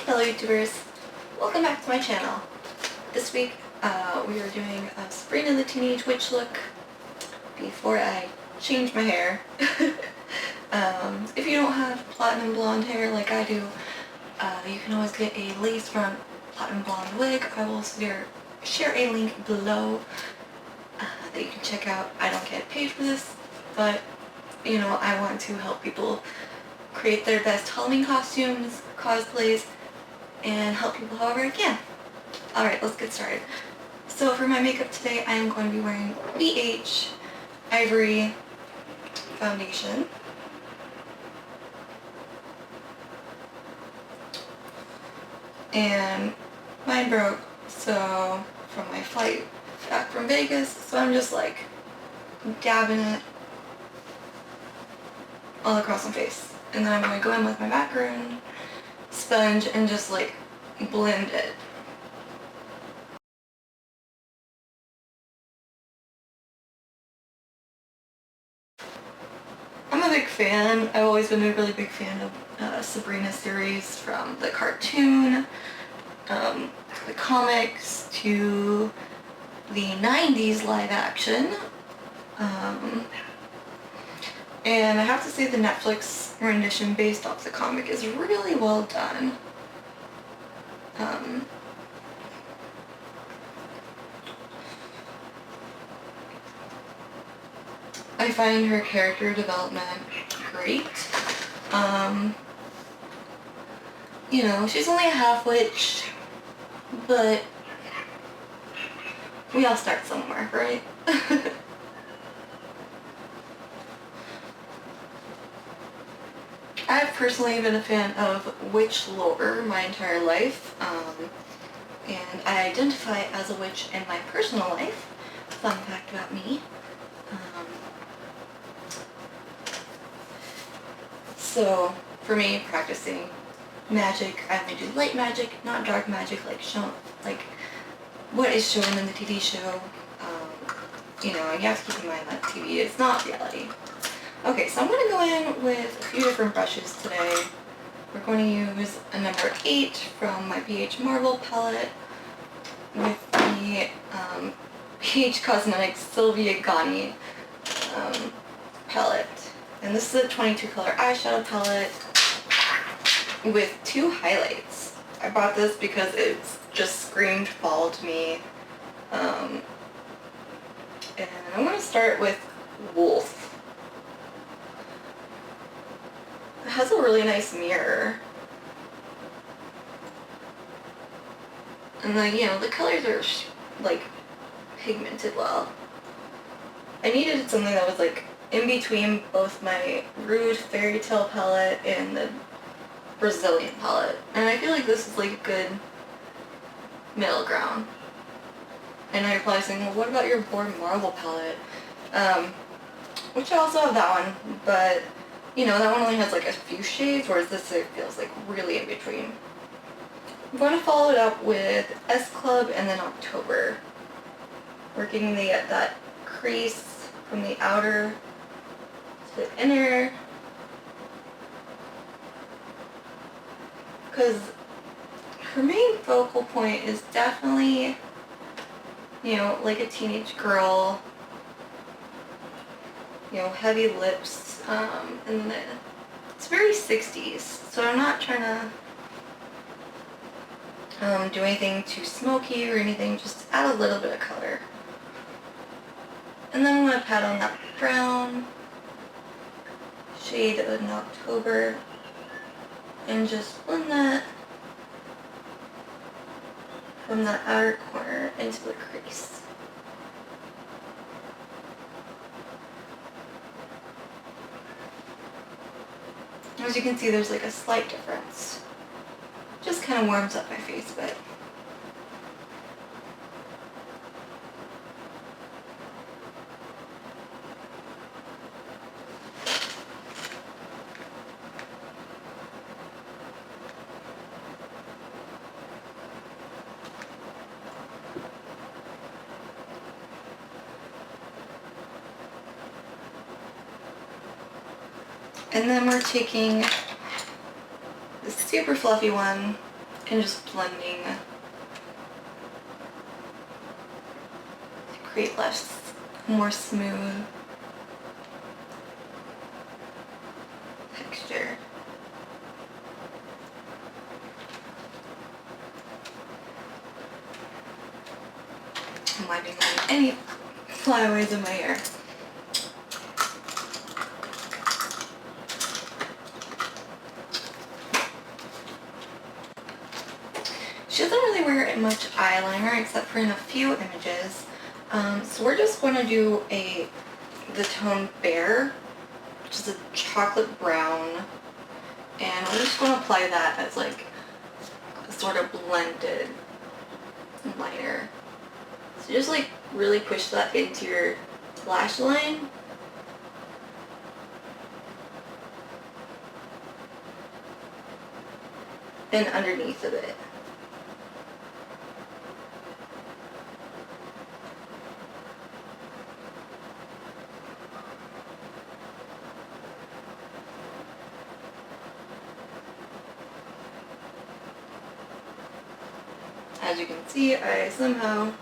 fellow YouTubers, welcome back to my channel. This week we are doing a Sabrina the Teenage Witch look before I change my hair. If you don't have platinum blonde hair like I do, you can always get a lace front platinum blonde wig. I will share a link below that you can check out. I don't get paid for this, but you know, I want to help people create their best Halloween costumes, cosplays, and help people however I can. Alright, let's get started. So for my makeup today, I am going to be wearing BH Ivory foundation. And mine broke, so from my flight back from Vegas, so I'm just like dabbing it all across my face. And then I'm going to go in with my macaron sponge and just like blend it. I'm a big fan. I've always been a really big fan of Sabrina series, from the cartoon, the comics, to the 90s live action. And I have to say the Netflix rendition based off the comic is really well done. I find her character development great. You know, she's only a half witch, but we all start somewhere, right? I've personally been a fan of witch lore my entire life, and I identify as a witch in my personal life. Fun fact about me. So for me, practicing magic, I only do light magic, not dark magic like what is shown in the TV show. You know, you have to keep in mind that TV is not reality. Okay, so I'm going to go in with a few different brushes today. We're going to use a number 8 from my BH Marble palette with the BH Cosmetics Sylvia Gani palette. And this is a 22 color eyeshadow palette with 2 highlights. I bought this because it's just screamed fall to me. And I'm going to start with Wolf. It has a really nice mirror. And then, you know, the colors are like pigmented well. I needed something that was like in between both my Rude Fairy Tale palette and the Brazilian palette. And I feel like this is like a good middle ground. And I replied saying, well, what about your Bored Marble palette? Which I also have that one, but you know, that one only has like a few shades, whereas this feels like really in between. I'm going to follow it up with S Club and then October. Working that crease from the outer to the inner. Because her main focal point is definitely, you know, like a teenage girl. You know, heavy lips, and it's very 60s, so I'm not trying to do anything too smoky or anything, just add a little bit of color. And then I'm going to pat on that brown shade in October and just blend that from that outer corner into the crease. As you can see, there's like a slight difference. Just kind of warms up my face a bit. And then we're taking the super fluffy one and just blending to create more smooth texture. I'm wiping away any flyaways in my hair. She doesn't really wear much eyeliner except for in a few images. So we're just going to do the tone Bear, which is a chocolate brown, and we're just going to apply that as like a sort of blended liner. So just like really push that into your lash line. And underneath of it. As you can see, I somehow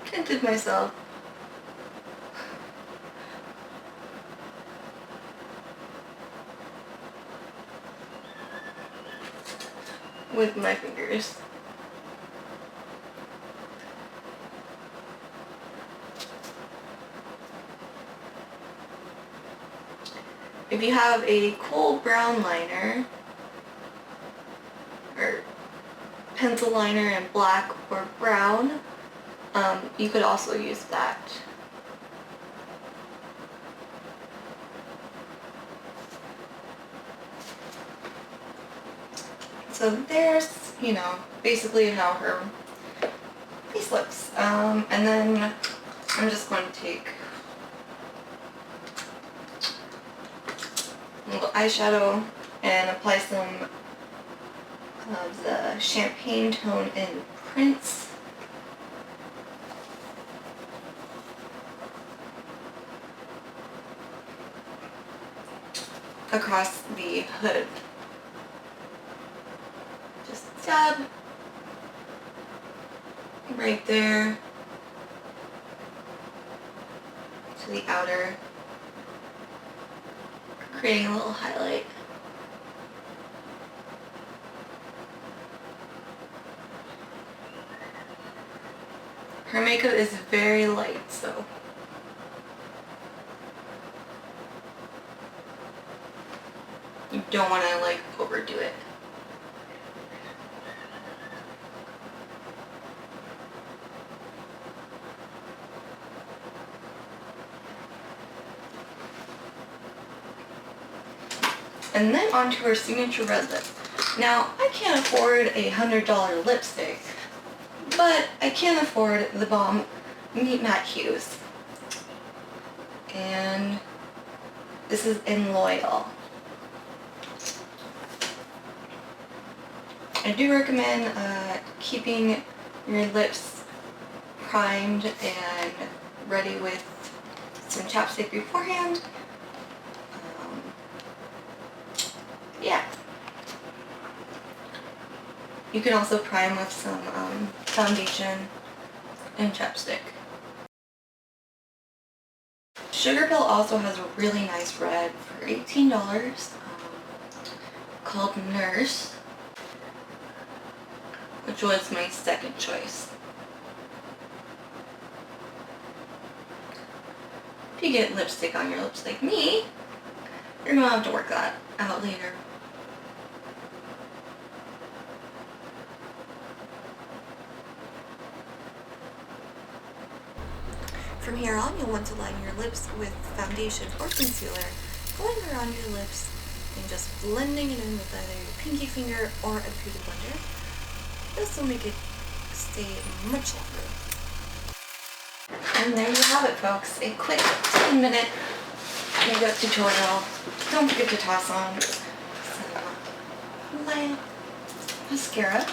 tinted myself. With my fingers. If you have a cool brown liner, or pencil liner in black or brown, you could also use that. So there's, you know, basically how her face looks. And then I'm just going to take a little eyeshadow and apply some of the champagne tone in Prince. Across the hood. Just dab right there to the outer, creating a little highlight. Her makeup is very light, so you don't want to like overdo it. And then onto her signature red lip. Now, I can't afford a $100 lipstick, but I can afford the Balm Meet Matte Hues. And this is in Loyal. I do recommend keeping your lips primed and ready with some chapstick beforehand. Yeah. You can also prime with some foundation and chapstick. Sugar Pill also has a really nice red for $18 called Nurse, which was my second choice. If you get lipstick on your lips like me, you're gonna have to work that out later. From here on, you'll want to line your lips with foundation or concealer, going around your lips and just blending it in with either your pinky finger or a beauty blender. This will make it stay much longer. And there you have it, folks. A quick 10-minute makeup tutorial. Don't forget to toss on some light mascara.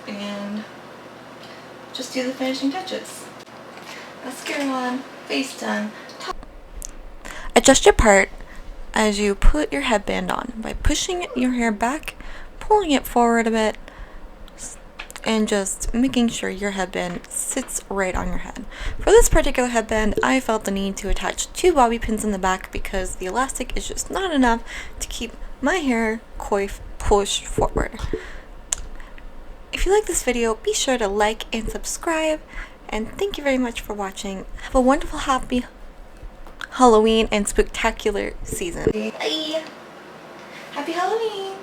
And just do the finishing touches. Mascara on, face done. Adjust your part as you put your headband on by pushing your hair back, pulling it forward a bit, and just making sure your headband sits right on your head. For this particular headband, I felt the need to attach 2 bobby pins in the back because the elastic is just not enough to keep my hair coif pushed forward. If you like this video, be sure to like and subscribe, and thank you very much for watching. Have a wonderful, happy Halloween and spectacular season. Bye! Happy Halloween!